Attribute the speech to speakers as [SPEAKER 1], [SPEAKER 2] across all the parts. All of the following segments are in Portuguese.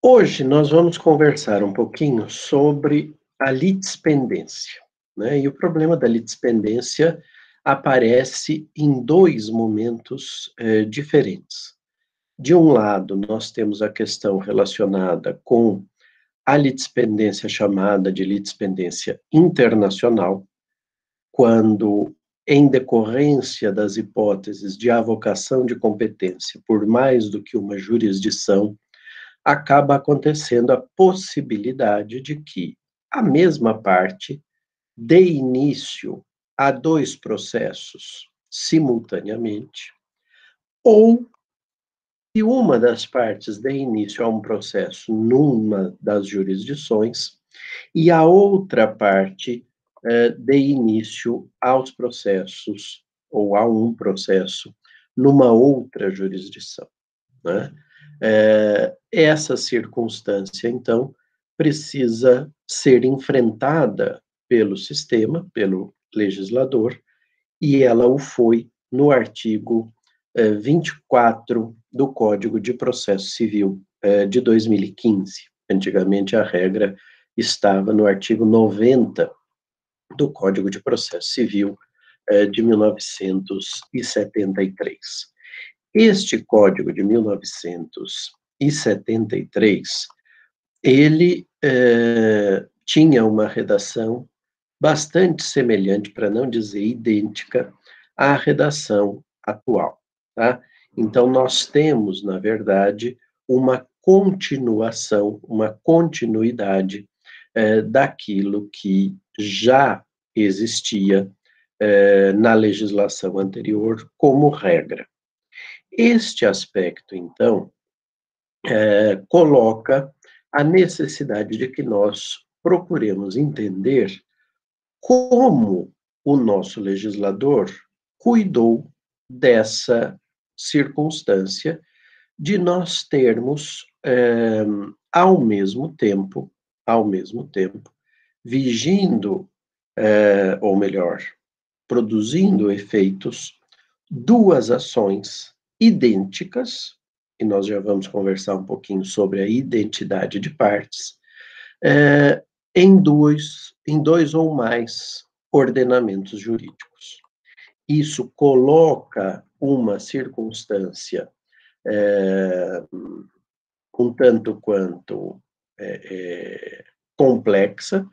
[SPEAKER 1] Hoje nós vamos conversar um pouquinho sobre a litispendência, né? E o problema da litispendência aparece em dois momentos diferentes. De um lado, nós temos a questão relacionada com a litispendência chamada de litispendência internacional, quando, em decorrência das hipóteses de avocação de competência por mais do que uma jurisdição, acaba acontecendo a possibilidade de que a mesma parte dê início a dois processos simultaneamente, ou que uma das partes dê início a um processo numa das jurisdições e a outra parte dê início aos processos ou a um processo numa outra jurisdição, né? Essa circunstância, então, precisa ser enfrentada pelo sistema, pelo legislador, e ela o foi no artigo 24 do Código de Processo Civil de 2015. Antigamente, a regra estava no artigo 90 do Código de Processo Civil de 1973. Este Código de 1973, ele tinha uma redação bastante semelhante, para não dizer idêntica, à redação atual, tá? Então, nós temos, na verdade, uma continuação, uma continuidade daquilo que já existia na legislação anterior como regra. Este aspecto, então, coloca a necessidade de que nós procuremos entender como o nosso legislador cuidou dessa circunstância de nós termos, ao mesmo tempo, vigindo, ou melhor, produzindo efeitos, duas ações idênticas, e nós já vamos conversar um pouquinho sobre a identidade de partes, em dois ou mais ordenamentos jurídicos. Isso coloca uma circunstância um tanto quanto complexa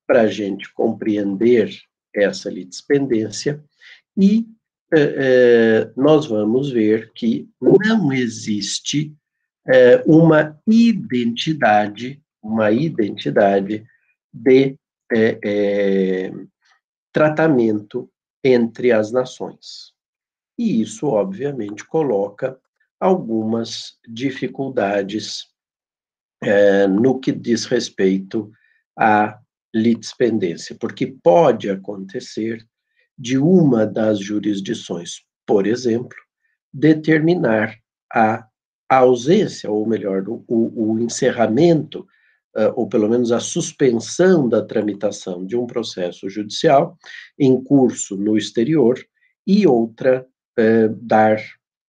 [SPEAKER 1] para a gente compreender essa litispendência e nós vamos ver que não existe uma identidade de tratamento entre as nações. E isso, obviamente, coloca algumas dificuldades no que diz respeito à litispendência, porque pode acontecer de uma das jurisdições, por exemplo, determinar a ausência, ou melhor, o encerramento, ou pelo menos a suspensão da tramitação de um processo judicial em curso no exterior, e outra dar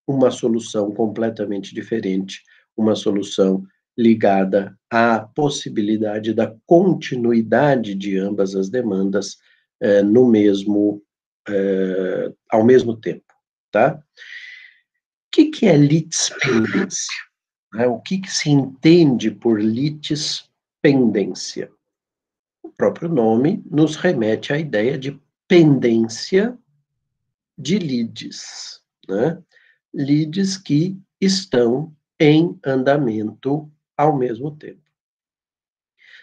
[SPEAKER 1] uma solução completamente diferente, uma solução ligada à possibilidade da continuidade de ambas as demandas no mesmo ao mesmo tempo, tá? O que é litispendência? O que se entende por litispendência? O próprio nome nos remete à ideia de pendência de lides, né? Lides que estão em andamento ao mesmo tempo.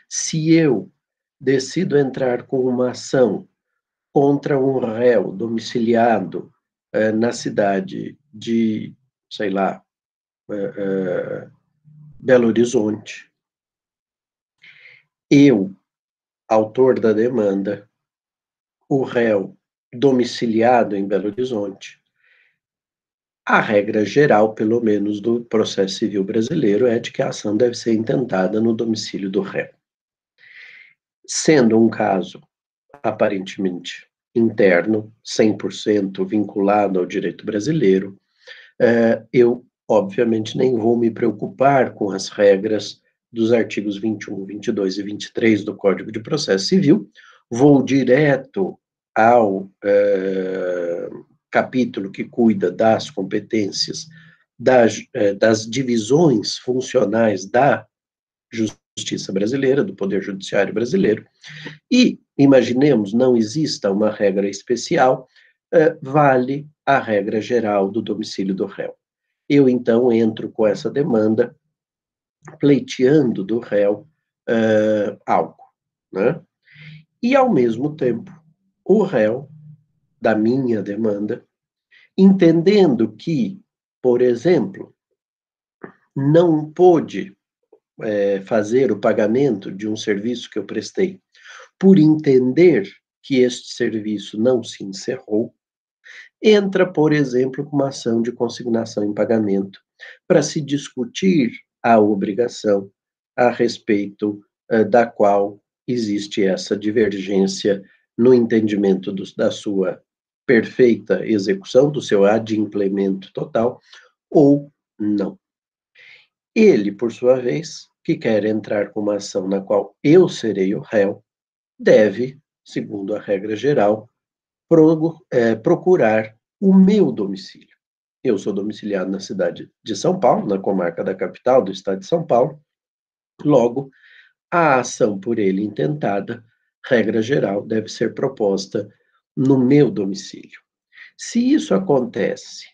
[SPEAKER 1] Se eu decido entrar com uma ação contra um réu domiciliado na cidade de, sei lá, Belo Horizonte, eu, autor da demanda, o réu domiciliado em Belo Horizonte, a regra geral, pelo menos do processo civil brasileiro, é de que a ação deve ser intentada no domicílio do réu. Sendo um caso aparentemente interno, 100% vinculado ao direito brasileiro, Eu, obviamente, nem vou me preocupar com as regras dos artigos 21, 22 e 23 do Código de Processo Civil, vou direto ao capítulo que cuida das competências das divisões funcionais da justiça brasileira, do Poder Judiciário brasileiro, e, imaginemos, não exista uma regra especial, vale a regra geral do domicílio do réu. Eu, então, entro com essa demanda, pleiteando do réu algo, né? E, ao mesmo tempo, o réu, da minha demanda, entendendo que, por exemplo, não pôde fazer o pagamento de um serviço que eu prestei, por entender que este serviço não se encerrou, entra, por exemplo, com uma ação de consignação em pagamento para se discutir a obrigação a respeito da qual existe essa divergência no entendimento da sua perfeita execução, do seu adimplemento total, ou não. Ele, por sua vez, que quer entrar com uma ação na qual eu serei o réu, deve, segundo a regra geral, procurar o meu domicílio. Eu sou domiciliado na cidade de São Paulo, na comarca da capital do estado de São Paulo. Logo, a ação por ele intentada, regra geral, deve ser proposta no meu domicílio. Se isso acontece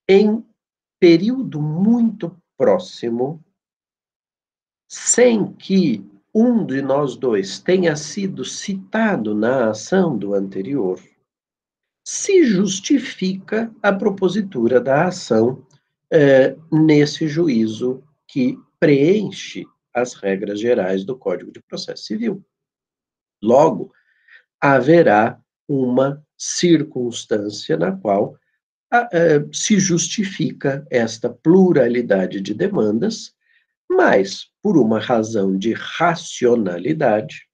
[SPEAKER 1] em período muito próximo, sem que um de nós dois tenha sido citado na ação do anterior, se justifica a propositura da ação nesse juízo que preenche as regras gerais do Código de Processo Civil. Logo, haverá uma circunstância na qual se justifica esta pluralidade de demandas, mas, por uma razão de racionalidade,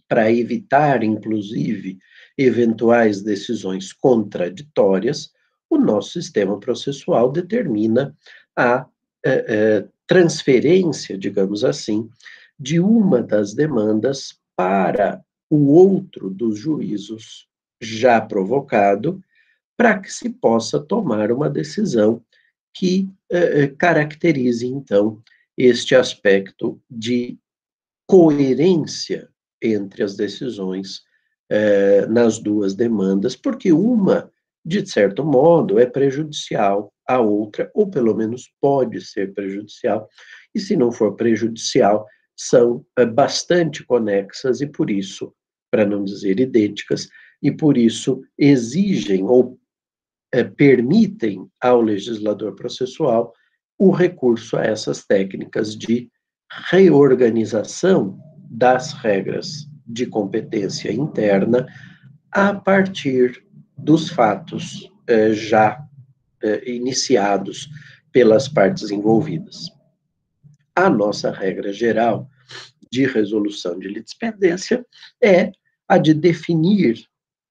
[SPEAKER 1] para evitar, inclusive, eventuais decisões contraditórias, o nosso sistema processual determina a transferência, digamos assim, de uma das demandas para o outro dos juízos já provocado, para que se possa tomar uma decisão que caracterize, então, este aspecto de coerência entre as decisões nas duas demandas, porque uma, de certo modo, é prejudicial à outra, ou pelo menos pode ser prejudicial, e se não for prejudicial, são bastante conexas e por isso, para não dizer idênticas, e por isso exigem ou permitem ao legislador processual o recurso a essas técnicas de reorganização das regras de competência interna a partir dos fatos já iniciados pelas partes envolvidas. A nossa regra geral de resolução de litispendência é a de definir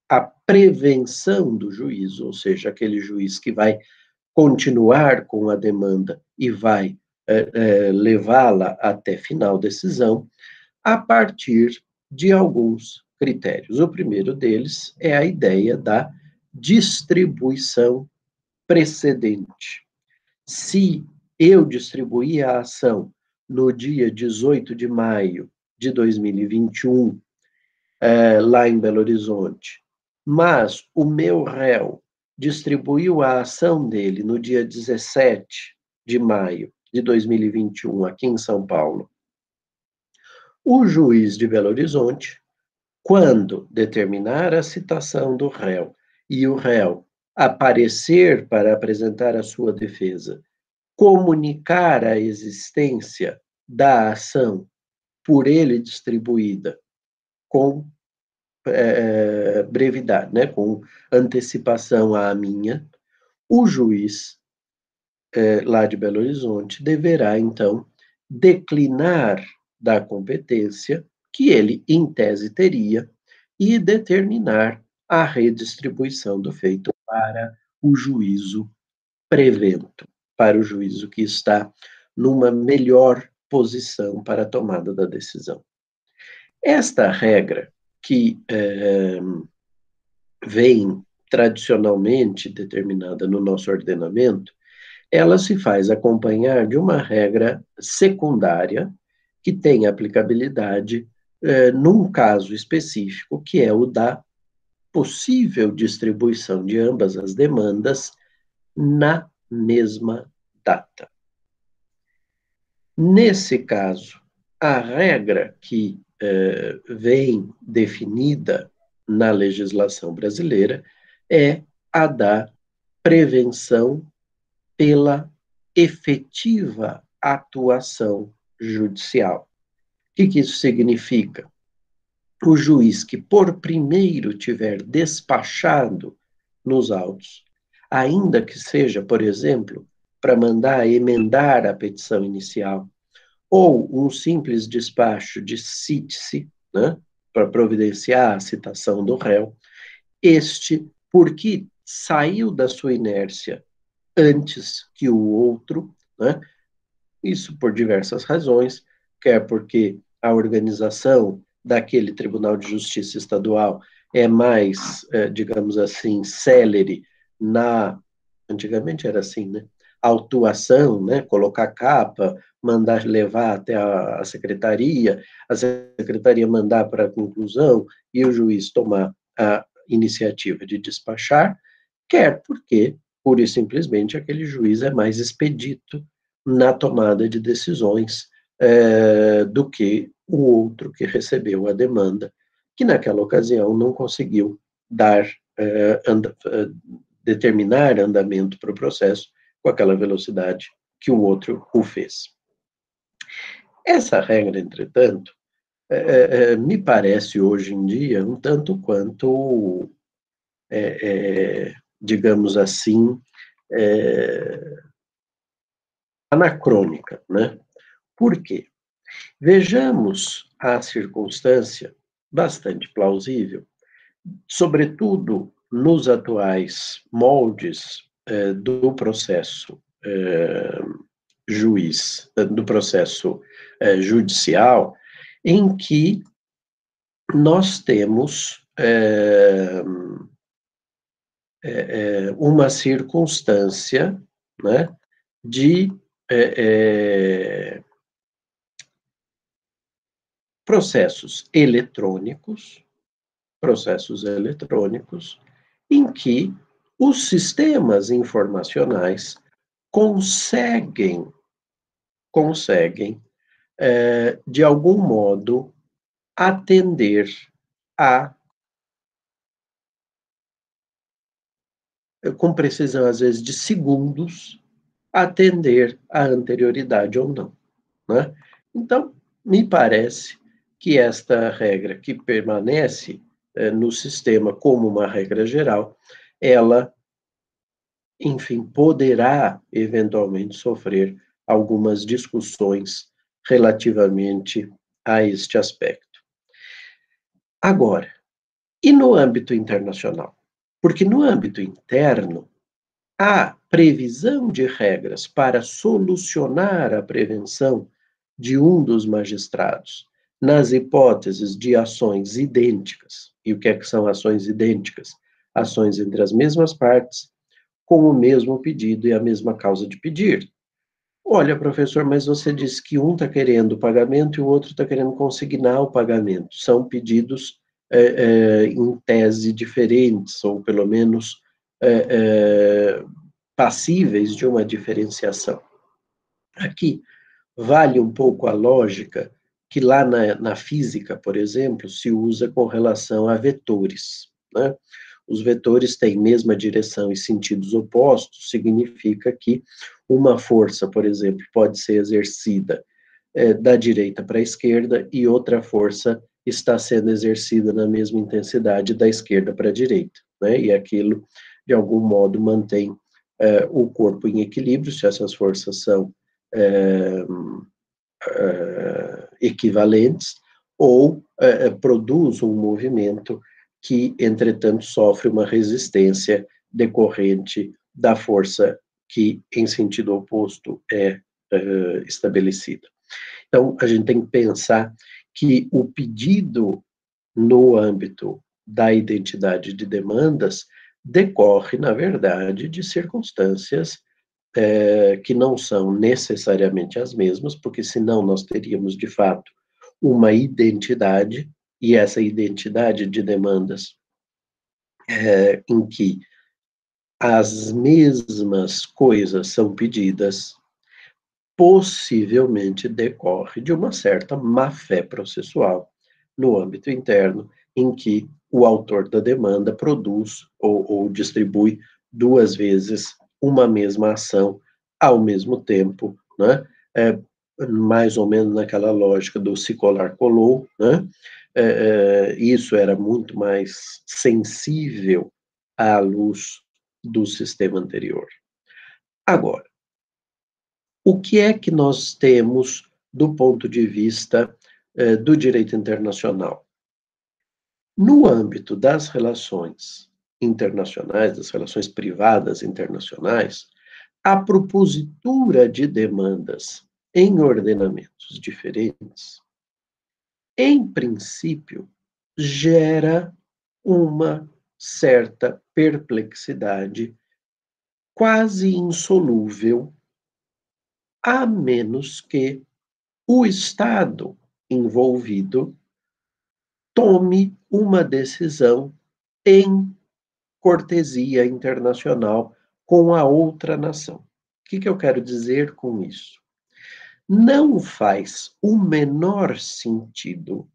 [SPEAKER 1] a prevenção do juízo, ou seja, aquele juiz que vai continuar com a demanda e vai levá-la até final decisão, a partir de alguns critérios. O primeiro deles é a ideia da distribuição precedente. Se eu distribuir a ação no dia 18 de maio de 2021, lá em Belo Horizonte, mas o meu réu distribuiu a ação dele no dia 17 de maio de 2021, aqui em São Paulo, o juiz de Belo Horizonte, quando determinar a citação do réu e o réu aparecer para apresentar a sua defesa, comunicar a existência da ação por ele distribuída com brevidade, né, com antecipação à minha, o juiz lá de Belo Horizonte deverá, então, declinar da competência que ele, em tese, teria e determinar a redistribuição do feito para o juízo prevento para o juízo que está numa melhor posição para a tomada da decisão. Esta regra, que vem tradicionalmente determinada no nosso ordenamento, ela se faz acompanhar de uma regra secundária que tem aplicabilidade num caso específico, que é o da possível distribuição de ambas as demandas na mesma data. Nesse caso, a regra que vem definida na legislação brasileira é a da prevenção pela efetiva atuação judicial. O que isso significa? O juiz que por primeiro tiver despachado nos autos, ainda que seja, por exemplo, para mandar emendar a petição inicial, ou um simples despacho de cite-se, né, para providenciar a citação do réu, porque saiu da sua inércia antes que o outro, né, isso por diversas razões, quer porque a organização daquele Tribunal de Justiça Estadual é mais, digamos assim, célere antigamente era assim, né? Autuação, né? Colocar capa, mandar levar até a secretaria mandar para a conclusão e o juiz tomar a iniciativa de despachar, quer porque, pura e simplesmente, aquele juiz é mais expedito na tomada de decisões do que o outro que recebeu a demanda, que naquela ocasião não conseguiu determinar andamento para o processo com aquela velocidade que o outro o fez. Essa regra, entretanto, me parece hoje em dia um tanto quanto, digamos assim, anacrônica, né? Por quê? Vejamos a circunstância bastante plausível, sobretudo nos atuais moldes do processo do processo judicial, em que nós temos uma circunstância, né, de processos eletrônicos, em que os sistemas informacionais conseguem, de algum modo, atender com precisão, às vezes, de segundos, atender à anterioridade ou não, né? Então, me parece que esta regra que permanece no sistema como uma regra geral, ela, enfim, poderá eventualmente sofrer algumas discussões relativamente a este aspecto. Agora, e no âmbito internacional? Porque no âmbito interno, a previsão de regras para solucionar a prevenção de um dos magistrados nas hipóteses de ações idênticas. E o que é que são ações idênticas? Ações entre as mesmas partes, com o mesmo pedido e a mesma causa de pedir. Olha, professor, mas você disse que um está querendo o pagamento e o outro está querendo consignar o pagamento. São pedidos em tese diferentes, ou pelo menos passíveis de uma diferenciação. Aqui vale um pouco a lógica que lá na física, por exemplo, se usa com relação a vetores, né? Os vetores têm mesma direção e sentidos opostos, significa que uma força, por exemplo, pode ser exercida da direita para a esquerda e outra força está sendo exercida na mesma intensidade da esquerda para a direita, né? E aquilo, de algum modo, mantém o corpo em equilíbrio, se essas forças são equivalentes, ou produz um movimento que, entretanto, sofre uma resistência decorrente da força que, em sentido oposto, é estabelecida. Então, a gente tem que pensar que o pedido no âmbito da identidade de demandas decorre, na verdade, de circunstâncias que não são necessariamente as mesmas, porque senão nós teríamos, de fato, uma identidade, e essa identidade de demandas em que as mesmas coisas são pedidas, possivelmente decorre de uma certa má-fé processual no âmbito interno, em que o autor da demanda produz ou distribui duas vezes uma mesma ação ao mesmo tempo, né? Mais ou menos naquela lógica do se colar colou, né? Isso era muito mais sensível à luz do sistema anterior. Agora, o que é que nós temos do ponto de vista do direito internacional? No âmbito das relações internacionais, das relações privadas internacionais, a propositura de demandas em ordenamentos diferentes, em princípio, gera uma certa perplexidade quase insolúvel, a menos que o Estado envolvido tome uma decisão em cortesia internacional com a outra nação. O que eu quero dizer com isso? Não faz o menor sentido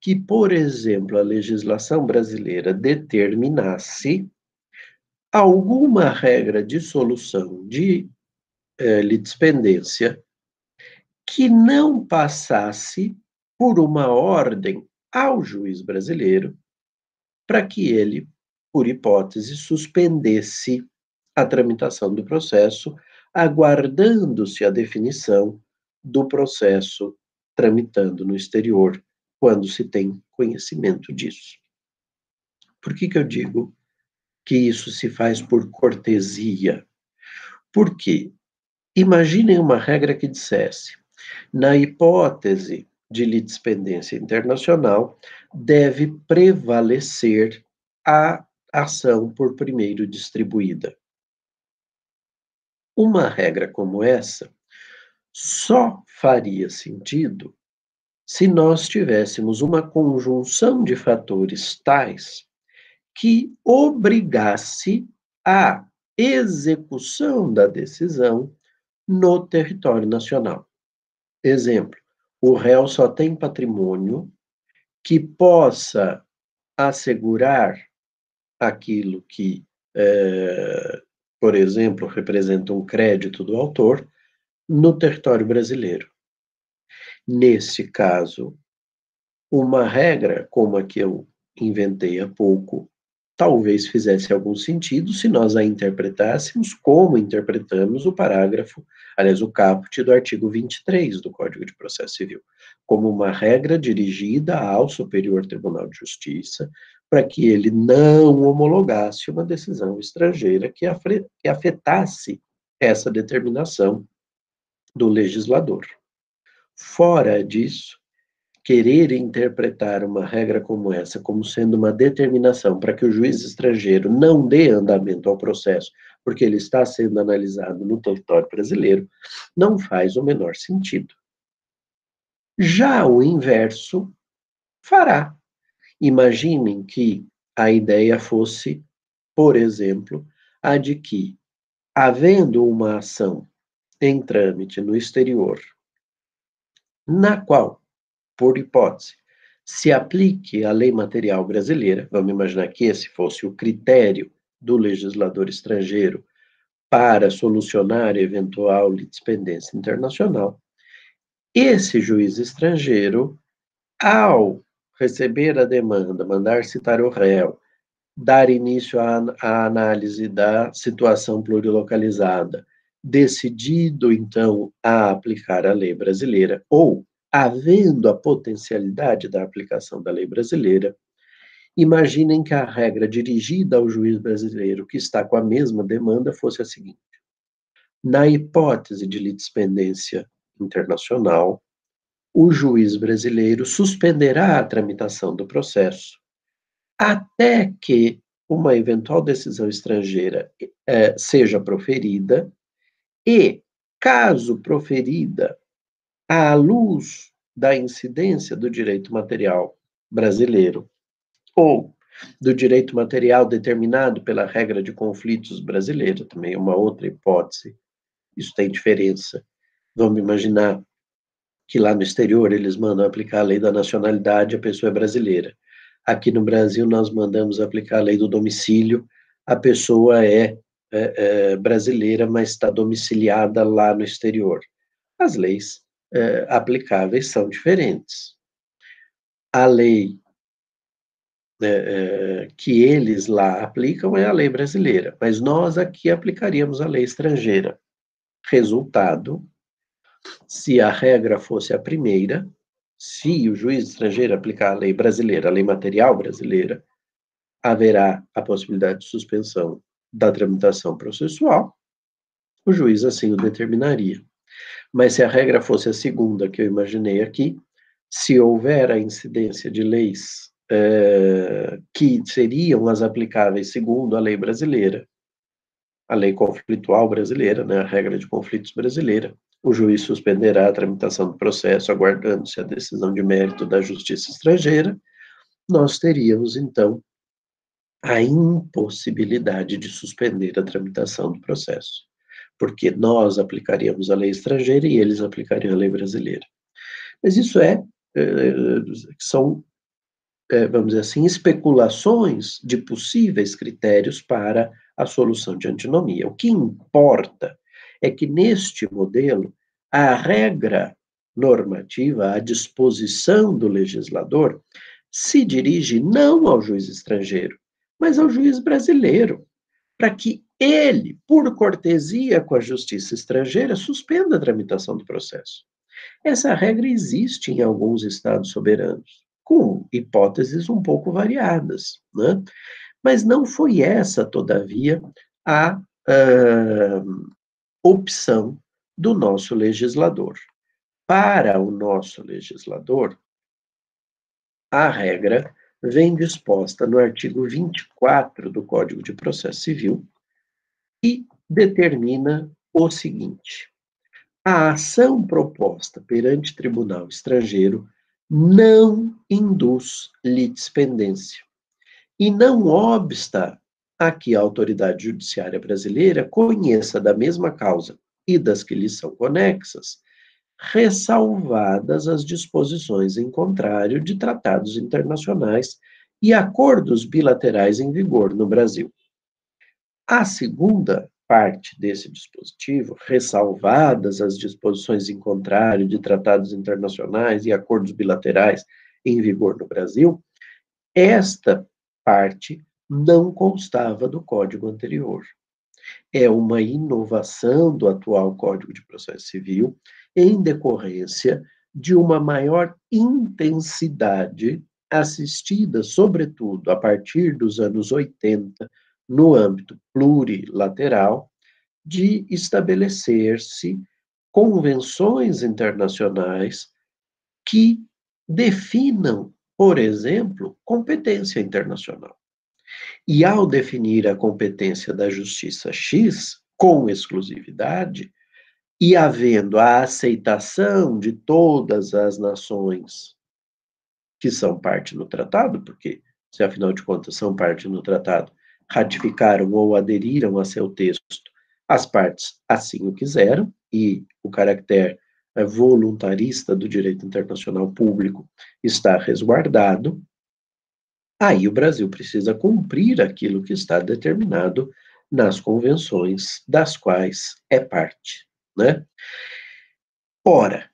[SPEAKER 1] que, por exemplo, a legislação brasileira determinasse alguma regra de solução de litispendência que não passasse por uma ordem ao juiz brasileiro para que ele, por hipótese, suspendesse a tramitação do processo, aguardando-se a definição do processo tramitando no exterior, quando se tem conhecimento disso. Por que eu digo que isso se faz por cortesia? Porque imaginem uma regra que dissesse: na hipótese de litispendência internacional, deve prevalecer a ação por primeiro distribuída. Uma regra como essa só faria sentido se nós tivéssemos uma conjunção de fatores tais que obrigasse a execução da decisão no território nacional. Exemplo, o réu só tem patrimônio que possa assegurar aquilo que, por exemplo, representa um crédito do autor no território brasileiro. Nesse caso, uma regra como a que eu inventei há pouco, talvez fizesse algum sentido se nós a interpretássemos como interpretamos o parágrafo, aliás, o caput do artigo 23 do Código de Processo Civil, como uma regra dirigida ao Superior Tribunal de Justiça, para que ele não homologasse uma decisão estrangeira que afetasse essa determinação do legislador. Fora disso, querer interpretar uma regra como essa como sendo uma determinação para que o juiz estrangeiro não dê andamento ao processo, porque ele está sendo analisado no território brasileiro, não faz o menor sentido. Já o inverso fará. Imaginem que a ideia fosse, por exemplo, a de que, havendo uma ação em trâmite no exterior, na qual, por hipótese, se aplique a lei material brasileira, vamos imaginar que esse fosse o critério do legislador estrangeiro para solucionar eventual litispendência internacional, esse juiz estrangeiro, ao receber a demanda, mandar citar o réu, dar início à análise da situação plurilocalizada, decidido, então, a aplicar a lei brasileira, ou havendo a potencialidade da aplicação da lei brasileira, imaginem que a regra dirigida ao juiz brasileiro que está com a mesma demanda fosse a seguinte: Na hipótese de litispendência internacional, o juiz brasileiro suspenderá a tramitação do processo até que uma eventual decisão estrangeira seja proferida e, caso proferida à luz da incidência do direito material brasileiro ou do direito material determinado pela regra de conflitos brasileira, também é uma outra hipótese, isso tem diferença. Vamos imaginar que lá no exterior eles mandam aplicar a lei da nacionalidade, a pessoa é brasileira. Aqui no Brasil nós mandamos aplicar a lei do domicílio, a pessoa é brasileira, mas está domiciliada lá no exterior. As leis aplicáveis são diferentes. A lei que eles lá aplicam é a lei brasileira, mas nós aqui aplicaríamos a lei estrangeira. Resultado, se a regra fosse a primeira, se o juiz estrangeiro aplicar a lei brasileira, a lei material brasileira, haverá a possibilidade de suspensão da tramitação processual, o juiz assim o determinaria. Mas se a regra fosse a segunda que eu imaginei aqui, se houver a incidência de leis que seriam as aplicáveis segundo a lei brasileira, a lei conflitual brasileira, né, a regra de conflitos brasileira, o juiz suspenderá a tramitação do processo, aguardando-se a decisão de mérito da justiça estrangeira. Nós teríamos, então, a impossibilidade de suspender a tramitação do processo, porque nós aplicaríamos a lei estrangeira e eles aplicariam a lei brasileira. Mas isso são, vamos dizer assim, especulações de possíveis critérios para a solução de antinomia. O que importa é que, neste modelo, a regra normativa, a disposição do legislador, se dirige não ao juiz estrangeiro, mas ao juiz brasileiro, para que ele, por cortesia com a justiça estrangeira, suspenda a tramitação do processo. Essa regra existe em alguns estados soberanos, com hipóteses um pouco variadas, né? Mas não foi essa, todavia, a opção do nosso legislador. Para o nosso legislador, a regra vem disposta no artigo 24 do Código de Processo Civil e determina o seguinte: a ação proposta perante tribunal estrangeiro não induz litispendência e não obsta a que a autoridade judiciária brasileira conheça da mesma causa e das que lhe são conexas, ressalvadas as disposições em contrário de tratados internacionais e acordos bilaterais em vigor no Brasil. A segunda parte desse dispositivo, ressalvadas as disposições em contrário de tratados internacionais e acordos bilaterais em vigor no Brasil, esta parte não constava do Código anterior. É uma inovação do atual Código de Processo Civil em decorrência de uma maior intensidade assistida, sobretudo, a partir dos anos 80, no âmbito plurilateral, de estabelecer-se convenções internacionais que definam, por exemplo, competência internacional. E ao definir a competência da justiça X com exclusividade, e havendo a aceitação de todas as nações que são parte no tratado, porque, se afinal de contas são parte no tratado, ratificaram ou aderiram a seu texto, as partes assim o quiseram, e o caráter voluntarista do direito internacional público está resguardado, aí o Brasil precisa cumprir aquilo que está determinado nas convenções das quais é parte, né? Ora,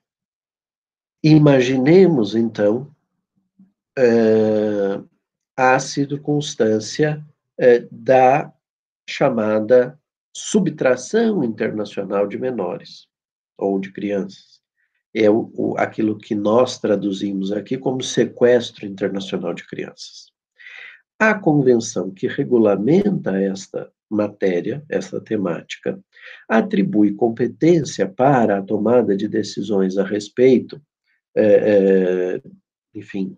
[SPEAKER 1] imaginemos então a circunstância da chamada subtração internacional de menores ou de crianças. É aquilo que nós traduzimos aqui como sequestro internacional de crianças. A convenção que regulamenta esta matéria, essa temática, atribui competência para a tomada de decisões a respeito, enfim,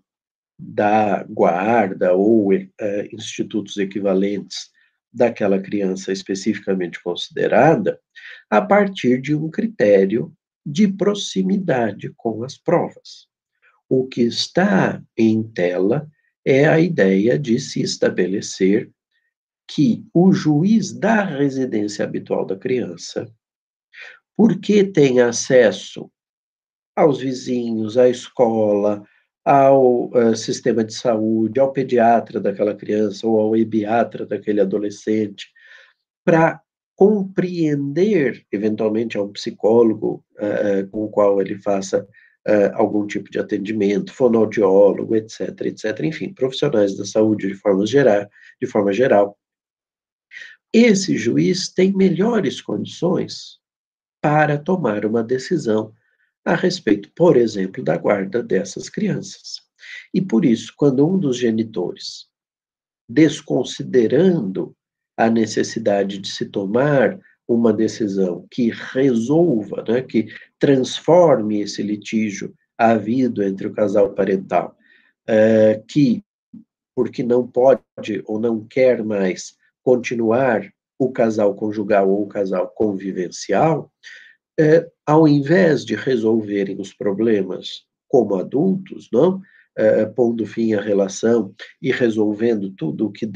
[SPEAKER 1] da guarda ou institutos equivalentes daquela criança especificamente considerada, a partir de um critério de proximidade com as provas. O que está em tela é a ideia de se estabelecer que o juiz da residência habitual da criança, porque tem acesso aos vizinhos, à escola, ao sistema de saúde, ao pediatra daquela criança ou ao ebiatra daquele adolescente, para compreender, eventualmente, ao psicólogo com o qual ele faça algum tipo de atendimento, fonoaudiólogo, etc., etc., enfim, profissionais da saúde de forma geral. Esse juiz tem melhores condições para tomar uma decisão a respeito, por exemplo, da guarda dessas crianças. E por isso, quando um dos genitores, desconsiderando a necessidade de se tomar uma decisão que resolva, né, que transforme esse litígio havido entre o casal parental, que, porque não pode ou não quer mais continuar o casal conjugal ou o casal convivencial, ao invés de resolverem os problemas como adultos, não? Pondo fim à relação e resolvendo tudo o que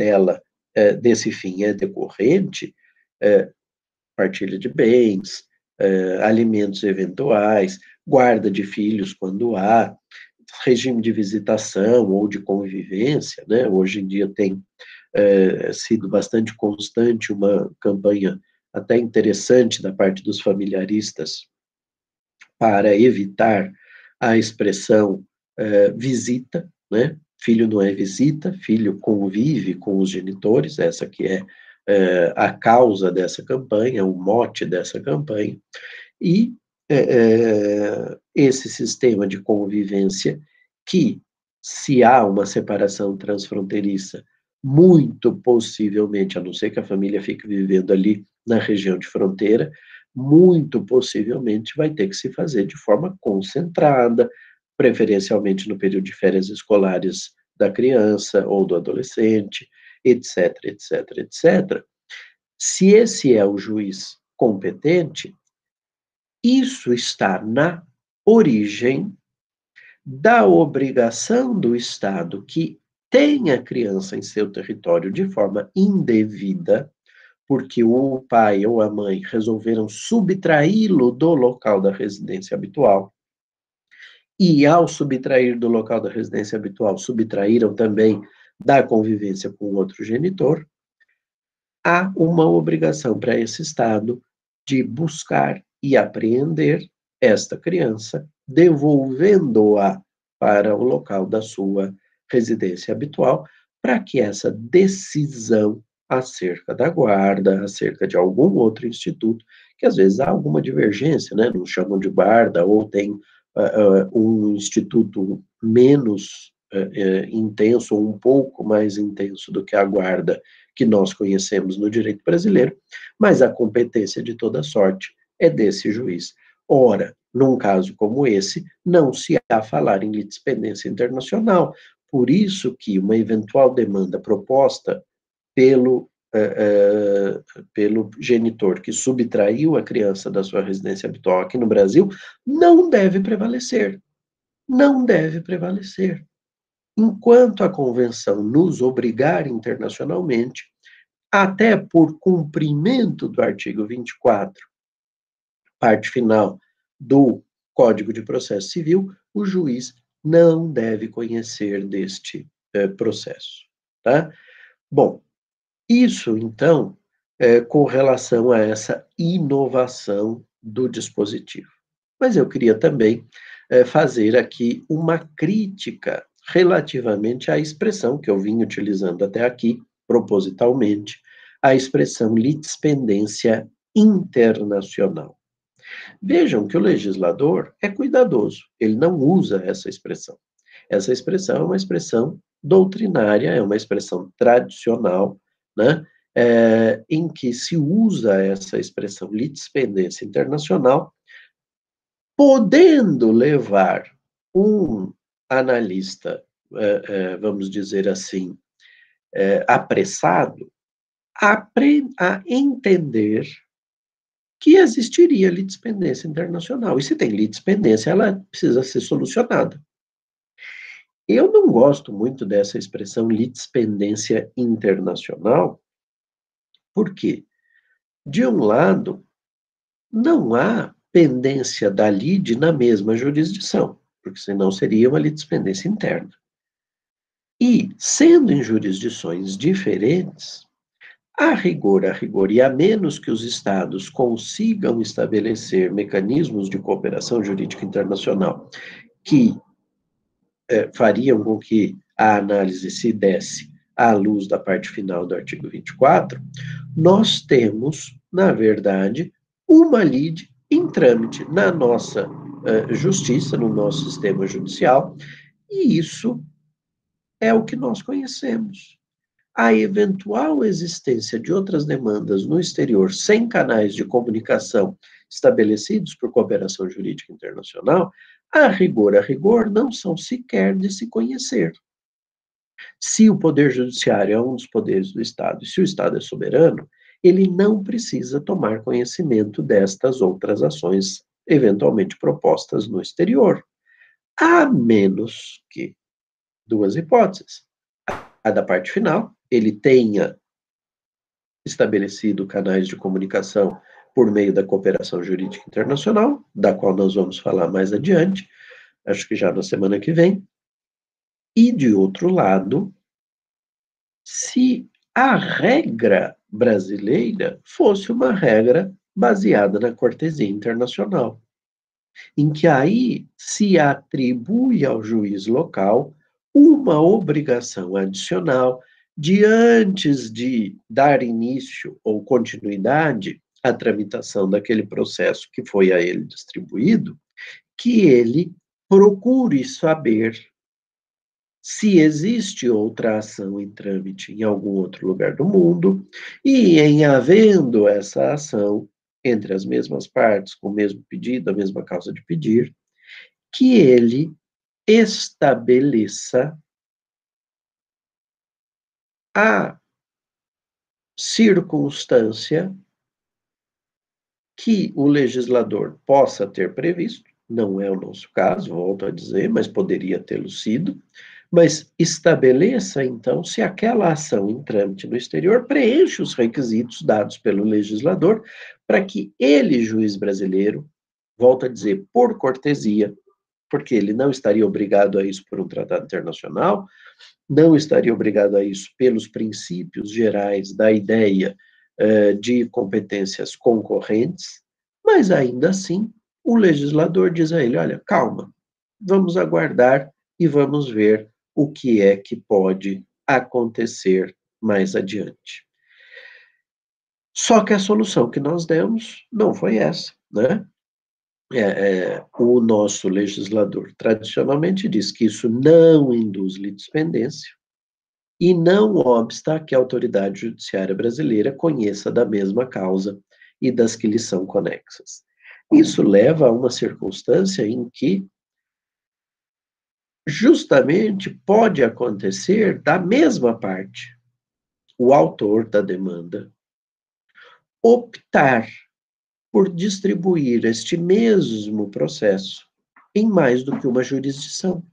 [SPEAKER 1] desse fim é decorrente, partilha de bens, alimentos eventuais, guarda de filhos quando há, regime de visitação ou de convivência, né? Hoje em dia tem sido bastante constante uma campanha até interessante da parte dos familiaristas para evitar a expressão visita, né? Filho não é visita, filho convive com os genitores, essa que é a causa dessa campanha, o mote dessa campanha, e esse sistema de convivência que, se há uma separação transfronteiriça, muito possivelmente, a não ser que a família fique vivendo ali na região de fronteira, muito possivelmente vai ter que se fazer de forma concentrada, preferencialmente no período de férias escolares da criança ou do adolescente, etc, etc, etc. Se esse é o juiz competente, isso está na origem da obrigação do Estado que tem a criança em seu território de forma indevida, porque o pai ou a mãe resolveram subtraí-lo do local da residência habitual, e ao subtrair do local da residência habitual, subtraíram também da convivência com o outro genitor, há uma obrigação para esse Estado de buscar e apreender esta criança, devolvendo-a para o local da sua residência habitual, para que essa decisão acerca da guarda, acerca de algum outro instituto, que às vezes há alguma divergência, né? Não chamam de guarda, ou tem um instituto menos intenso, ou um pouco mais intenso do que a guarda que nós conhecemos no direito brasileiro, mas a competência de toda sorte é desse juiz. Ora, num caso como esse, não se há falar em litispendência internacional, por isso que uma eventual demanda proposta pelo, pelo genitor que subtraiu a criança da sua residência habitual aqui no Brasil, não deve prevalecer. Não deve prevalecer. Enquanto a convenção nos obrigar internacionalmente, até por cumprimento do artigo 24, parte final do Código de Processo Civil, o juiz não deve conhecer deste processo. Tá? Bom, isso, então, com relação a essa inovação do dispositivo. Mas eu queria também fazer aqui uma crítica relativamente à expressão que eu vim utilizando até aqui, propositalmente, a expressão litispendência internacional. Vejam que o legislador é cuidadoso, ele não usa essa expressão. Essa expressão é uma expressão doutrinária, é uma expressão tradicional, né, em que se usa essa expressão litispendência internacional, podendo levar um analista, vamos dizer assim, apressado, a entender que existiria litispendência internacional. E se tem litispendência, ela precisa ser solucionada. Eu não gosto muito dessa expressão litispendência internacional, porque, de um lado, não há pendência da lide na mesma jurisdição, porque senão seria uma litispendência interna. E, sendo em jurisdições diferentes, a rigor, e a menos que os Estados consigam estabelecer mecanismos de cooperação jurídica internacional que fariam com que a análise se desse à luz da parte final do artigo 24, nós temos, na verdade, uma lide em trâmite na nossa justiça, no nosso sistema judicial, e isso é o que nós conhecemos. A eventual existência de outras demandas no exterior sem canais de comunicação estabelecidos por cooperação jurídica internacional, a rigor, não são sequer de se conhecer. Se o Poder Judiciário é um dos poderes do Estado, e se o Estado é soberano, ele não precisa tomar conhecimento destas outras ações eventualmente propostas no exterior, a menos que, duas hipóteses, a da parte final, ele tenha estabelecido canais de comunicação por meio da cooperação jurídica internacional, da qual nós vamos falar mais adiante, acho que já na semana que vem, e de outro lado, se a regra brasileira fosse uma regra baseada na cortesia internacional, em que aí se atribui ao juiz local uma obrigação adicional de, antes de dar início ou continuidade à tramitação daquele processo que foi a ele distribuído, que ele procure saber se existe outra ação em trâmite em algum outro lugar do mundo, e em havendo essa ação entre as mesmas partes, com o mesmo pedido, a mesma causa de pedir, que ele estabeleça a circunstância que o legislador possa ter previsto, não é o nosso caso, volto a dizer, mas poderia tê-lo sido, mas estabeleça, então, se aquela ação em trâmite no exterior preenche os requisitos dados pelo legislador para que ele, juiz brasileiro, volto a dizer, por cortesia, porque ele não estaria obrigado a isso por um tratado internacional, não estaria obrigado a isso pelos princípios gerais da ideia de competências concorrentes, mas ainda assim o legislador diz a ele, olha, calma, vamos aguardar e vamos ver o que é que pode acontecer mais adiante. Só que a solução que nós demos não foi essa, né? O nosso legislador tradicionalmente diz que isso não induz litispendência e não obsta que a autoridade judiciária brasileira conheça da mesma causa e das que lhe são conexas. Isso leva a uma circunstância em que justamente pode acontecer da mesma parte, o autor da demanda optar por distribuir este mesmo processo em mais do que uma jurisdição.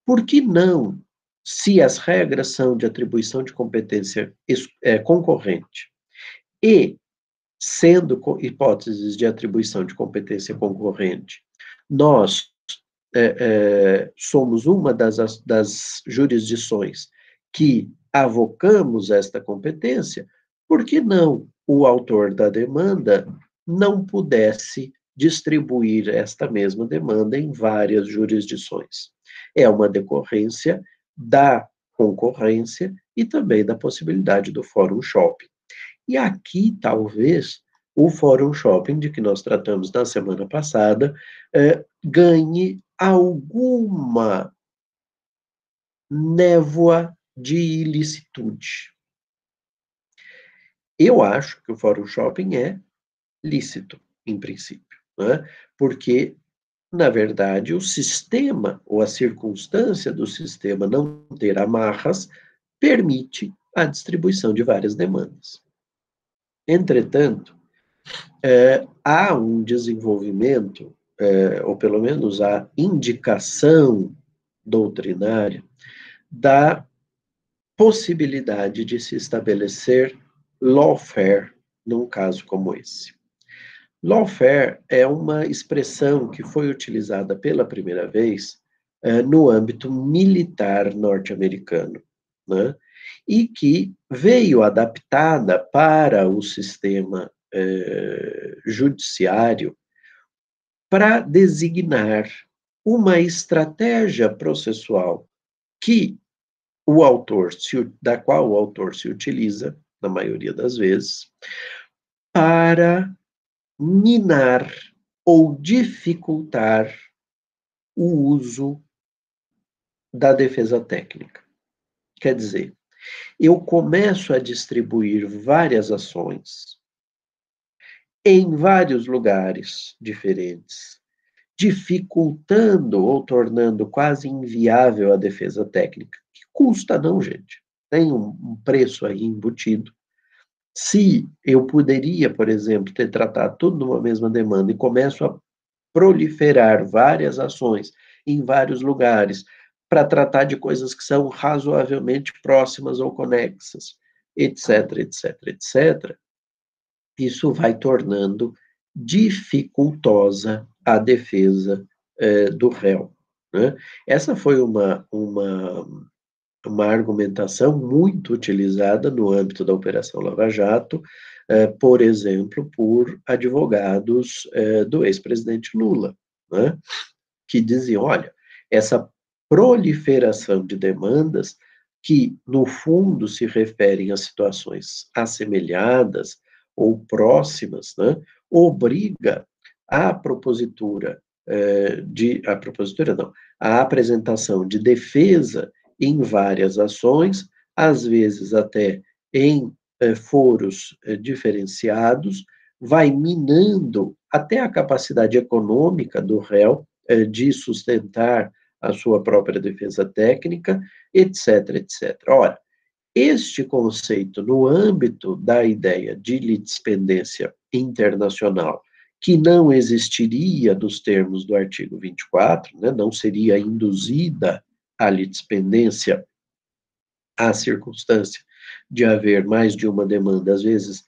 [SPEAKER 1] Por que não, se as regras são de atribuição de competência concorrente e, sendo hipóteses de atribuição de competência concorrente, nós somos uma das jurisdições que avocamos esta competência, por que não o autor da demanda não pudesse distribuir esta mesma demanda em várias jurisdições? É uma decorrência da concorrência e também da possibilidade do fórum shopping. E aqui, talvez, o fórum shopping, de que nós tratamos na semana passada, ganhe alguma névoa de ilicitude. Eu acho que o Fórum Shopping é lícito, em princípio, né? Porque, na verdade, o sistema ou a circunstância do sistema não ter amarras permite a distribuição de várias demandas. Entretanto, há um desenvolvimento, ou pelo menos a indicação doutrinária, da possibilidade de se estabelecer lawfare num caso como esse. Lawfare é uma expressão que foi utilizada pela primeira vez no âmbito militar norte-americano, né? E que veio adaptada para o sistema judiciário para designar uma estratégia processual que da qual o autor se utiliza, na maioria das vezes, para minar ou dificultar o uso da defesa técnica. Quer dizer, eu começo a distribuir várias ações em vários lugares diferentes, dificultando ou tornando quase inviável a defesa técnica, que custa não, gente. Tem um preço aí embutido. Se eu poderia, por exemplo, ter tratado tudo numa mesma demanda e começo a proliferar várias ações em vários lugares para tratar de coisas que são razoavelmente próximas ou conexas, etc, etc, etc, isso vai tornando dificultosa a defesa do réu, né? Essa foi uma argumentação muito utilizada no âmbito da Operação Lava Jato, por exemplo, por advogados do ex-presidente Lula, né? Que diziam, olha, essa proliferação de demandas que, no fundo, se referem a situações assemelhadas ou próximas, né, obriga a propositura a propositura não, a apresentação de defesa em várias ações, às vezes até em foros diferenciados, vai minando até a capacidade econômica do réu de sustentar a sua própria defesa técnica, etc, etc. Ora, este conceito, no âmbito da ideia de litispendência internacional, que não existiria nos termos do artigo 24, né, não seria induzida a litispendência à circunstância de haver mais de uma demanda, às vezes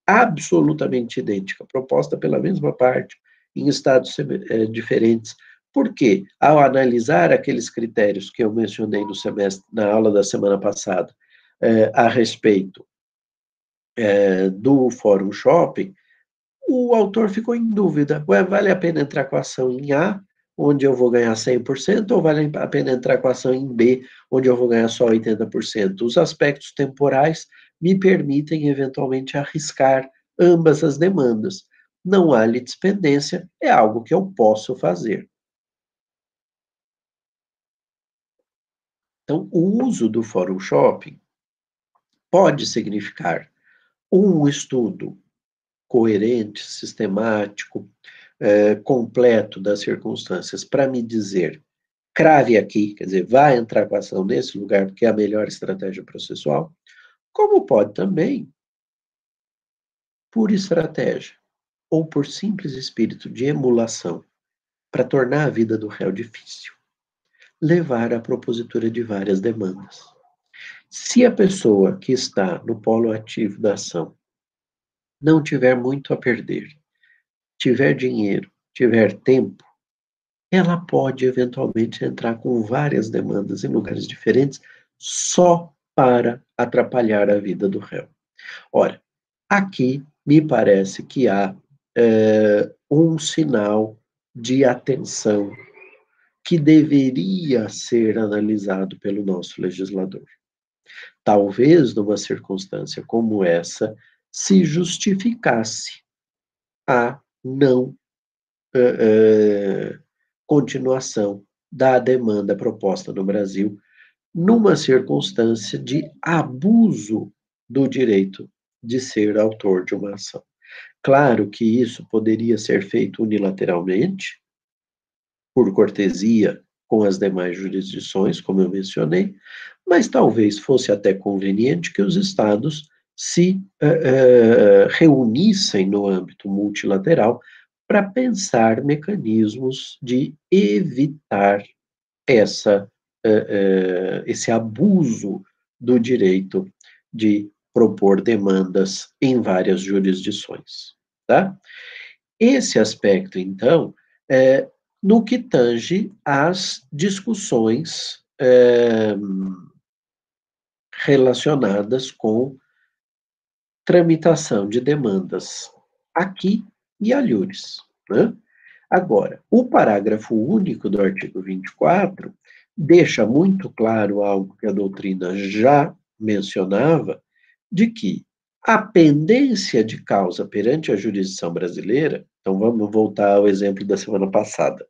[SPEAKER 1] absolutamente idêntica, proposta pela mesma parte, em estados diferentes. Porque, ao analisar aqueles critérios que eu mencionei no semestre, na aula da semana passada, a respeito do Fórum Shopping, o autor ficou em dúvida. Ué, vale a pena entrar com a ação em A, onde eu vou ganhar 100%, ou vale a pena entrar com a ação em B, onde eu vou ganhar só 80%? Os aspectos temporais me permitem, eventualmente, arriscar ambas as demandas. Não há litispendência, é algo que eu posso fazer. Então, o uso do Fórum Shopping pode significar um estudo coerente, sistemático, completo das circunstâncias para me dizer, crave aqui, quer dizer, vai entrar com a ação nesse lugar porque é a melhor estratégia processual, como pode também, por estratégia ou por simples espírito de emulação, para tornar a vida do réu difícil, levar à propositura de várias demandas. Se a pessoa que está no polo ativo da ação não tiver muito a perder, tiver dinheiro, tiver tempo, ela pode eventualmente entrar com várias demandas em lugares diferentes só para atrapalhar a vida do réu. Ora, aqui me parece que há um sinal de atenção que deveria ser analisado pelo nosso legislador. Talvez, numa circunstância como essa, se justificasse a não continuação da demanda proposta no Brasil, numa circunstância de abuso do direito de ser autor de uma ação. Claro que isso poderia ser feito unilateralmente, por cortesia com as demais jurisdições, como eu mencionei, mas talvez fosse até conveniente que os estados se reunissem no âmbito multilateral para pensar mecanismos de evitar esse abuso do direito de propor demandas em várias jurisdições, tá? Esse aspecto, então, no que tange às discussões relacionadas com tramitação de demandas aqui e alhures, né? Agora, o parágrafo único do artigo 24 deixa muito claro algo que a doutrina já mencionava, de que a pendência de causa perante a jurisdição brasileira, então vamos voltar ao exemplo da semana passada,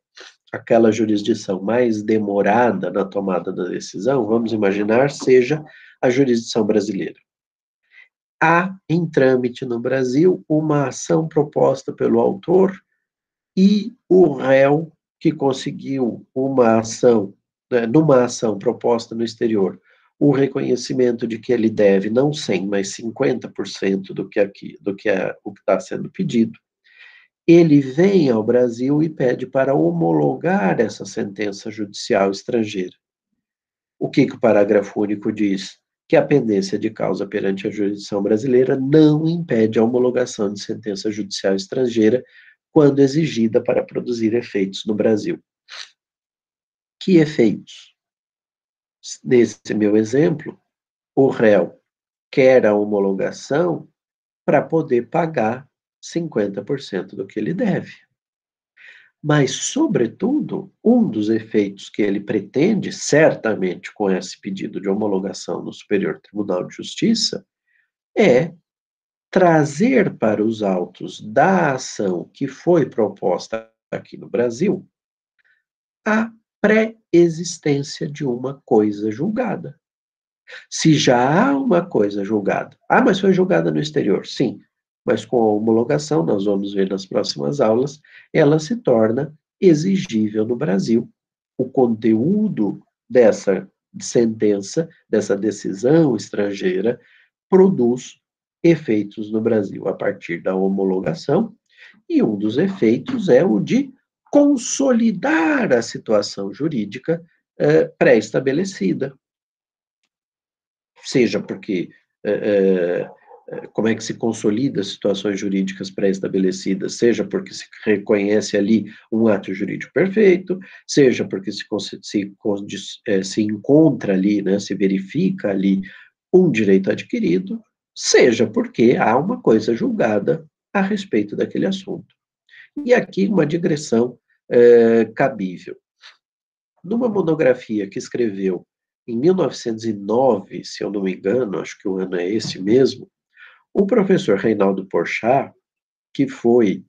[SPEAKER 1] aquela jurisdição mais demorada na tomada da decisão, vamos imaginar, seja a jurisdição brasileira. Há em trâmite no Brasil uma ação proposta pelo autor e o réu que conseguiu uma ação, né, numa ação proposta no exterior, o reconhecimento de que ele deve não 100, mas 50% do que é o que está sendo pedido, ele vem ao Brasil e pede para homologar essa sentença judicial estrangeira. O que o parágrafo único diz? Que a pendência de causa perante a jurisdição brasileira não impede a homologação de sentença judicial estrangeira quando exigida para produzir efeitos no Brasil. Que efeitos? Nesse meu exemplo, o réu quer a homologação para poder pagar 50% do que ele deve. Mas, sobretudo, um dos efeitos que ele pretende, certamente com esse pedido de homologação no Superior Tribunal de Justiça, é trazer para os autos da ação que foi proposta aqui no Brasil a pré-existência de uma coisa julgada. Se já há uma coisa julgada, mas foi julgada no exterior, sim, mas com a homologação, nós vamos ver nas próximas aulas, ela se torna exigível no Brasil. O conteúdo dessa sentença, dessa decisão estrangeira, produz efeitos no Brasil a partir da homologação, e um dos efeitos é o de consolidar a situação jurídica pré-estabelecida. Seja porque como é que se consolida situações jurídicas pré-estabelecidas, seja porque se reconhece ali um ato jurídico perfeito, seja porque se encontra ali, né, se verifica ali um direito adquirido, seja porque há uma coisa julgada a respeito daquele assunto. E aqui uma digressão cabível. Numa monografia que escreveu em 1909, se eu não me engano, acho que o ano é esse mesmo, o professor Reinaldo Porchat, que foi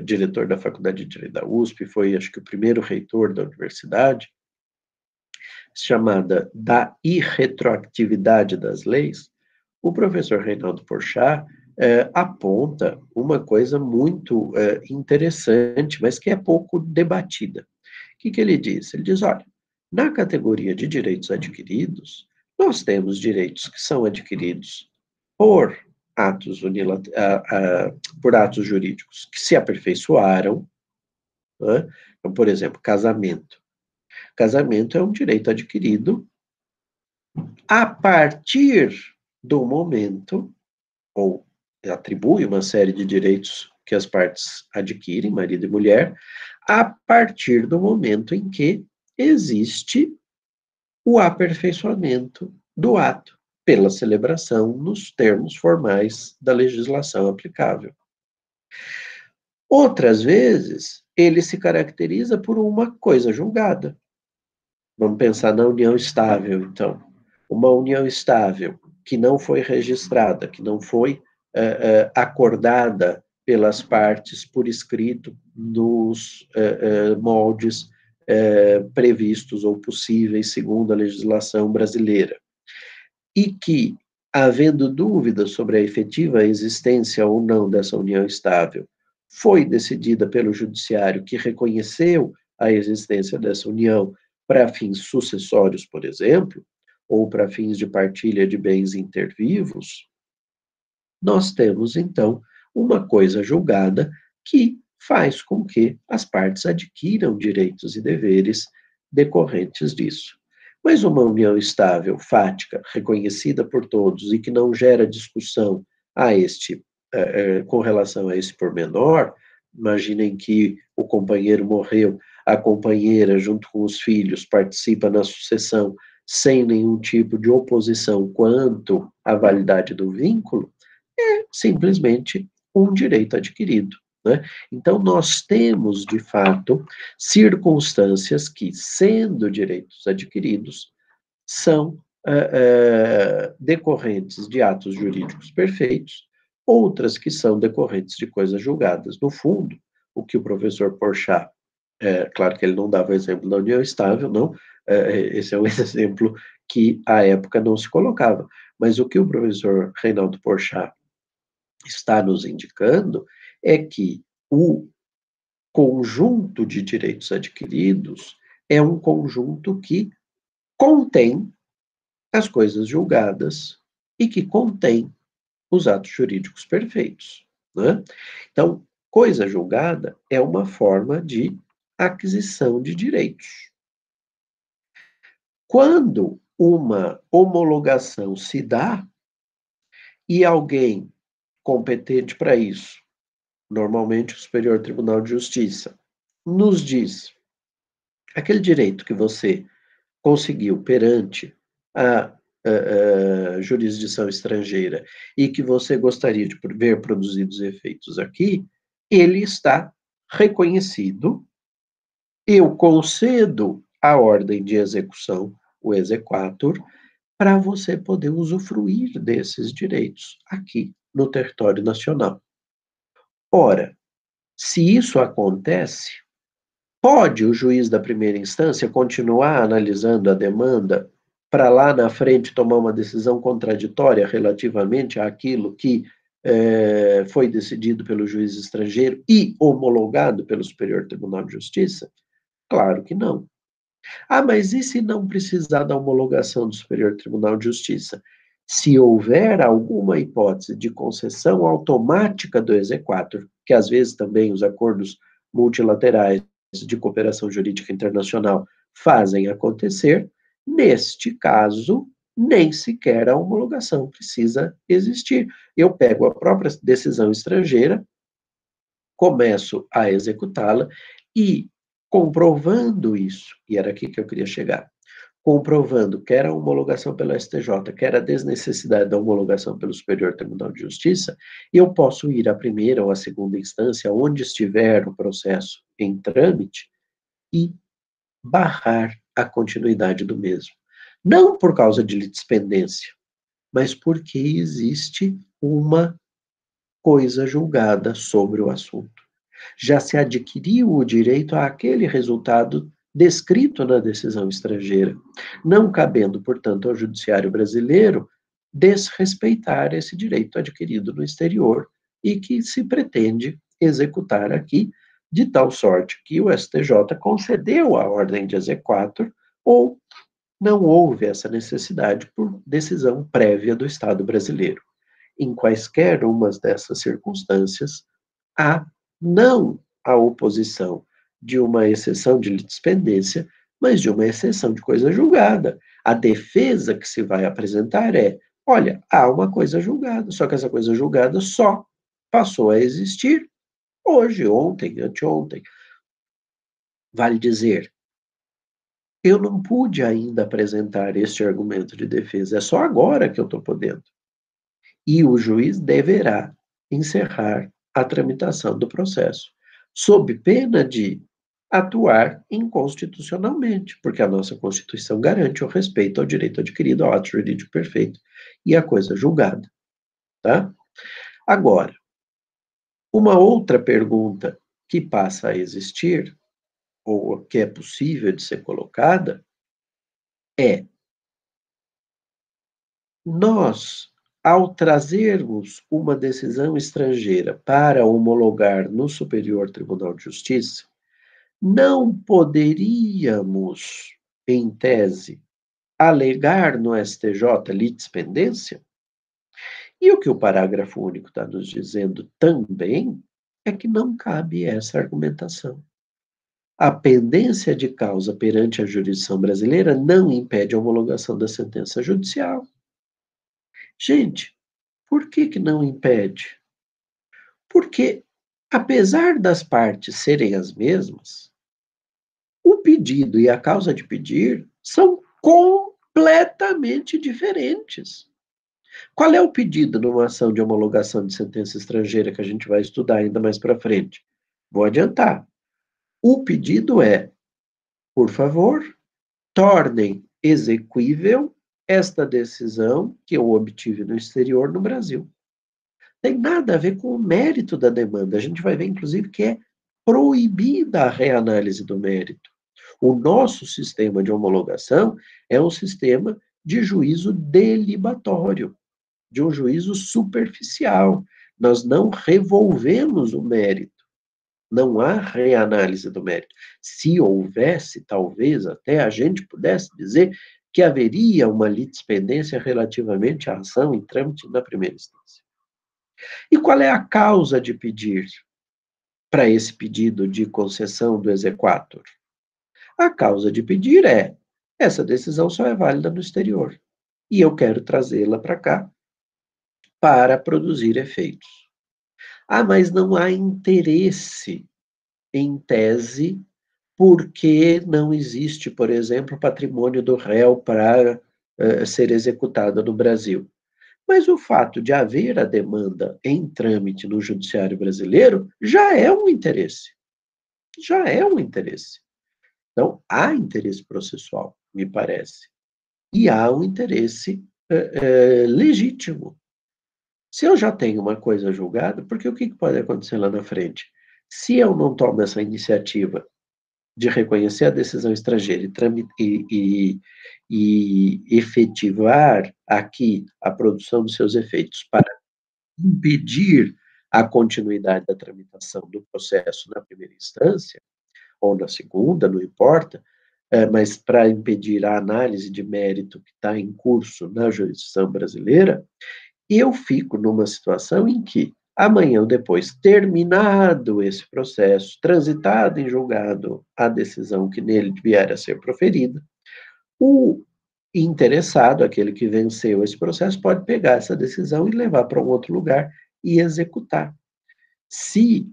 [SPEAKER 1] diretor da Faculdade de Direito da USP, foi, acho que, o primeiro reitor da universidade, chamada Da Irretroatividade das Leis, o professor Reinaldo Porchat aponta uma coisa muito interessante, mas que é pouco debatida. O que ele diz? Ele diz, olha, na categoria de direitos adquiridos, nós temos direitos que são adquiridos por por atos jurídicos que se aperfeiçoaram, né? Então, por exemplo, casamento. Casamento é um direito adquirido a partir do momento, ou atribui uma série de direitos que as partes adquirem, marido e mulher, a partir do momento em que existe o aperfeiçoamento do ato pela celebração nos termos formais da legislação aplicável. Outras vezes, ele se caracteriza por uma coisa julgada. Vamos pensar na união estável, então. Uma união estável que não foi registrada, que não foi acordada pelas partes por escrito nos moldes previstos ou possíveis segundo a legislação brasileira. E que havendo dúvidas sobre a efetiva existência ou não dessa união estável, foi decidida pelo judiciário que reconheceu a existência dessa união para fins sucessórios, por exemplo, ou para fins de partilha de bens intervivos, nós temos, então, uma coisa julgada que faz com que as partes adquiram direitos e deveres decorrentes disso. Mas uma união estável, fática, reconhecida por todos e que não gera discussão com relação a esse pormenor, imaginem que o companheiro morreu, a companheira, junto com os filhos, participa na sucessão sem nenhum tipo de oposição quanto à validade do vínculo, simplesmente um direito adquirido. Né? Então, nós temos, de fato, circunstâncias que, sendo direitos adquiridos, são decorrentes de atos jurídicos perfeitos, outras que são decorrentes de coisas julgadas. No fundo, o que o professor Porchat, claro que ele não dava o exemplo da união estável, não, esse é um exemplo que à época não se colocava, mas o que o professor Reinaldo Porchat está nos indicando é que o conjunto de direitos adquiridos é um conjunto que contém as coisas julgadas e que contém os atos jurídicos perfeitos. Né? Então, coisa julgada é uma forma de aquisição de direitos. Quando uma homologação se dá e alguém competente para isso, normalmente o Superior Tribunal de Justiça, nos diz aquele direito que você conseguiu perante a jurisdição estrangeira e que você gostaria de ver produzidos efeitos aqui, ele está reconhecido, eu concedo a ordem de execução, o exequatur, para você poder usufruir desses direitos aqui no território nacional. Ora, se isso acontece, pode o juiz da primeira instância continuar analisando a demanda para lá na frente tomar uma decisão contraditória relativamente àquilo que foi decidido pelo juiz estrangeiro e homologado pelo Superior Tribunal de Justiça? Claro que não. Ah, mas e se não precisar da homologação do Superior Tribunal de Justiça? Se houver alguma hipótese de concessão automática do exequatur, que às vezes também os acordos multilaterais de cooperação jurídica internacional fazem acontecer, neste caso, nem sequer a homologação precisa existir. Eu pego a própria decisão estrangeira, começo a executá-la e, comprovando isso, e era aqui que eu queria chegar, comprovando quer a homologação pelo STJ, quer a desnecessidade da homologação pelo Superior Tribunal de Justiça, eu posso ir à primeira ou à segunda instância, onde estiver o processo em trâmite, e barrar a continuidade do mesmo. Não por causa de litispendência, mas porque existe uma coisa julgada sobre o assunto. Já se adquiriu o direito àquele resultado descrito na decisão estrangeira, não cabendo, portanto, ao judiciário brasileiro desrespeitar esse direito adquirido no exterior e que se pretende executar aqui, de tal sorte que o STJ concedeu a ordem de exequatur ou não houve essa necessidade por decisão prévia do Estado brasileiro. Em quaisquer umas dessas circunstâncias, há não a oposição de uma exceção de litispendência, mas de uma exceção de coisa julgada. A defesa que se vai apresentar é: olha, há uma coisa julgada, só que essa coisa julgada só passou a existir hoje, ontem, anteontem. Vale dizer, eu não pude ainda apresentar este argumento de defesa, é só agora que eu estou podendo. E o juiz deverá encerrar a tramitação do processo, sob pena de atuar inconstitucionalmente, porque a nossa Constituição garante o respeito ao direito adquirido, ao ato jurídico perfeito e à coisa julgada, tá? Agora, uma outra pergunta que passa a existir, ou que é possível de ser colocada, é: nós ao trazermos uma decisão estrangeira para homologar no Superior Tribunal de Justiça, não poderíamos, em tese, alegar no STJ litispendência? E o que o parágrafo único está nos dizendo também é que não cabe essa argumentação. A pendência de causa perante a jurisdição brasileira não impede a homologação da sentença judicial. Gente, por que que não impede? Porque, apesar das partes serem as mesmas, o pedido e a causa de pedir são completamente diferentes. Qual é o pedido numa ação de homologação de sentença estrangeira que a gente vai estudar ainda mais para frente? Vou adiantar. O pedido é, por favor, tornem exequível esta decisão que eu obtive no exterior no Brasil. Tem nada a ver com o mérito da demanda. A gente vai ver, inclusive, que é proibida a reanálise do mérito. O nosso sistema de homologação é um sistema de juízo delibatório, de um juízo superficial. Nós não revolvemos o mérito. Não há reanálise do mérito. Se houvesse, talvez até a gente pudesse dizer que haveria uma litispendência relativamente à ação em trâmite na primeira instância. E qual é a causa de pedir para esse pedido de concessão do exequatur? A causa de pedir é: essa decisão só é válida no exterior e eu quero trazê-la para cá para produzir efeitos. Ah, mas não há interesse em tese, porque não existe, por exemplo, patrimônio do réu para ser executado no Brasil. Mas o fato de haver a demanda em trâmite no judiciário brasileiro já é um interesse. Já é um interesse. Então, há interesse processual, me parece. E há um interesse legítimo. Se eu já tenho uma coisa julgada, porque o que pode acontecer lá na frente? Se eu não tomo essa iniciativa de reconhecer a decisão estrangeira e efetivar aqui a produção dos seus efeitos para impedir a continuidade da tramitação do processo na primeira instância, ou na segunda, não importa, mas para impedir a análise de mérito que está em curso na jurisdição brasileira, eu fico numa situação em que, amanhã ou depois, terminado esse processo, transitado em julgado a decisão que nele vier a ser proferida, o interessado, aquele que venceu esse processo, pode pegar essa decisão e levar para um outro lugar e executar. Se,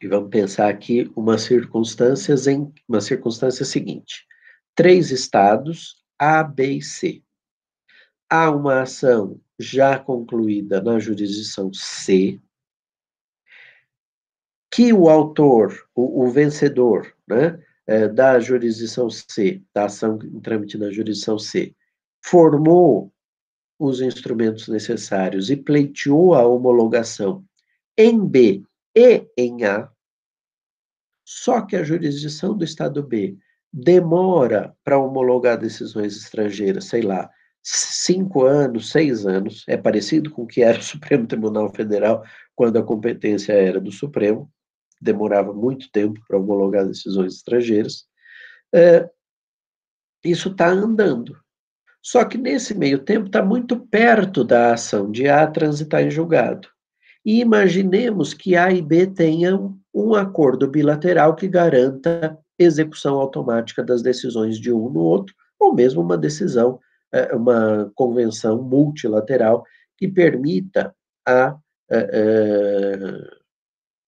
[SPEAKER 1] e vamos pensar aqui uma circunstância seguinte: 3 estados, A, B e C. Há uma ação já concluída na jurisdição C, que o autor, o vencedor, né, da jurisdição C, da ação em trâmite na jurisdição C, formou os instrumentos necessários e pleiteou a homologação em B e em A, só que a jurisdição do Estado B demora para homologar decisões estrangeiras, sei lá, 5 anos, 6 anos, é parecido com o que era o Supremo Tribunal Federal quando a competência era do Supremo, demorava muito tempo para homologar decisões estrangeiras. Isso está andando. Só que nesse meio tempo está muito perto da ação de A transitar em julgado. E imaginemos que A e B tenham um acordo bilateral que garanta execução automática das decisões de um no outro, ou mesmo uma decisão, uma convenção multilateral que permita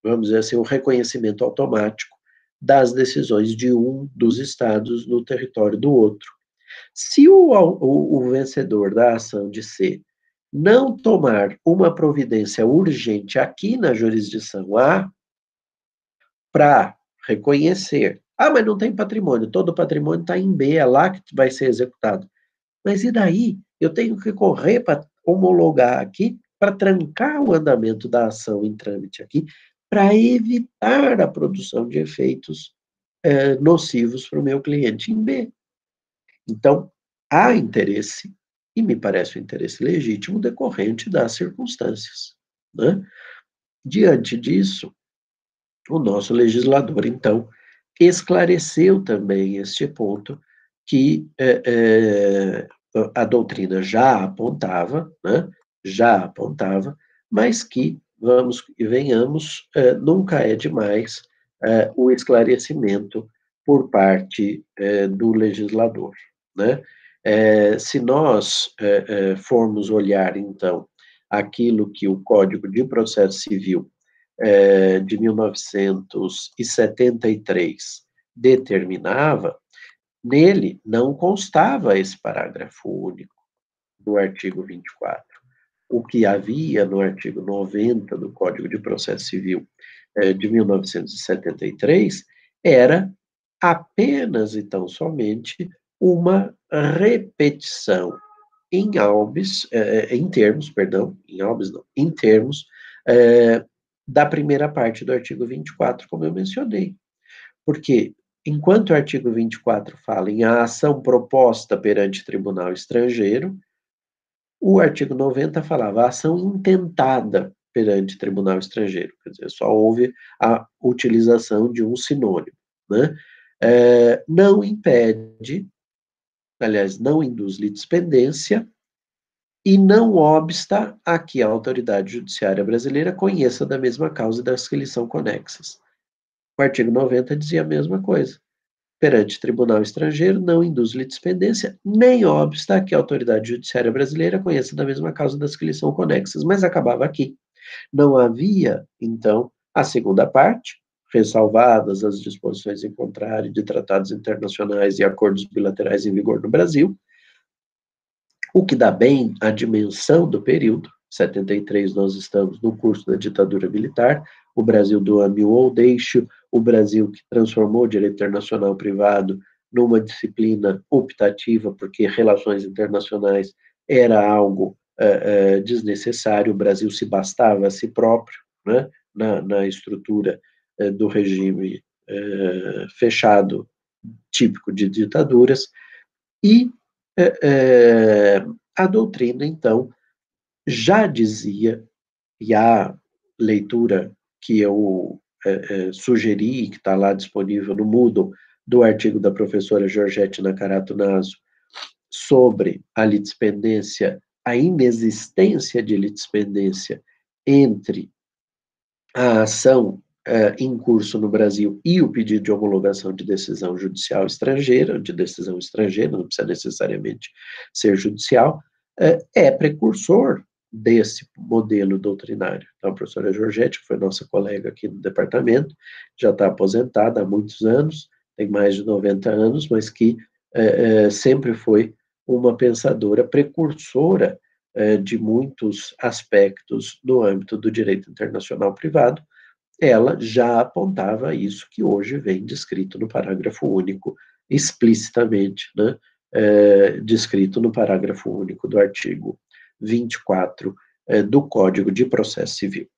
[SPEAKER 1] vamos dizer assim, o reconhecimento automático das decisões de um dos estados no território do outro. Se o vencedor da ação de C não tomar uma providência urgente aqui na jurisdição A para reconhecer, mas não tem patrimônio, todo o patrimônio está em B, é lá que vai ser executado. Mas e daí? Eu tenho que correr para homologar aqui, para trancar o andamento da ação em trâmite aqui, para evitar a produção de efeitos nocivos para o meu cliente em B. Então, há interesse, e me parece um interesse legítimo decorrente das circunstâncias, né? Diante disso, o nosso legislador, então, esclareceu também este ponto que a doutrina já apontava, né? Já apontava, mas que, vamos e venhamos, nunca é demais o esclarecimento por parte do legislador, né? Se nós formos olhar, então, aquilo que o Código de Processo Civil de 1973 determinava, nele não constava esse parágrafo único do artigo 24. O que havia no artigo 90 do Código de Processo Civil de 1973 era apenas e tão somente uma repetição em albis, em termos, perdão, em albis não, em termos da primeira parte do artigo 24, como eu mencionei. Porque, enquanto o artigo 24 fala em a ação proposta perante tribunal estrangeiro, o artigo 90 falava a ação intentada perante tribunal estrangeiro, quer dizer, só houve a utilização de um sinônimo, né? Não impede, aliás, não induz litispendência e não obsta a que a autoridade judiciária brasileira conheça da mesma causa e das que lhe são conexas. O artigo 90 dizia a mesma coisa. Perante tribunal estrangeiro, não induz litispendência, nem obsta a que a autoridade judiciária brasileira conheça da mesma causa das que lhe são conexas, mas acabava aqui. Não havia, então, a segunda parte, ressalvadas as disposições em contrário de tratados internacionais e acordos bilaterais em vigor no Brasil, o que dá bem a dimensão do período. 73 nós estamos no curso da ditadura militar, o Brasil do ame ou deixe, o Brasil que transformou o direito internacional privado numa disciplina optativa, porque relações internacionais era algo desnecessário, o Brasil se bastava a si próprio, né, na estrutura do regime fechado, típico de ditaduras, e a doutrina, então, já dizia, e a leitura que eu sugeri, que está lá disponível no Moodle, do artigo da professora Georgette Nakarato Naso, sobre a litispendência, a inexistência de litispendência entre a ação em curso no Brasil e o pedido de homologação de decisão judicial estrangeira, de decisão estrangeira, não precisa necessariamente ser judicial, é precursor desse modelo doutrinário. Então, a professora Georgette, que foi nossa colega aqui no departamento, já está aposentada há muitos anos, tem mais de 90 anos, mas que sempre foi uma pensadora precursora de muitos aspectos no âmbito do direito internacional privado. Ela já apontava isso que hoje vem descrito no parágrafo único, explicitamente, né, descrito no parágrafo único do artigo 24 do Código de Processo Civil.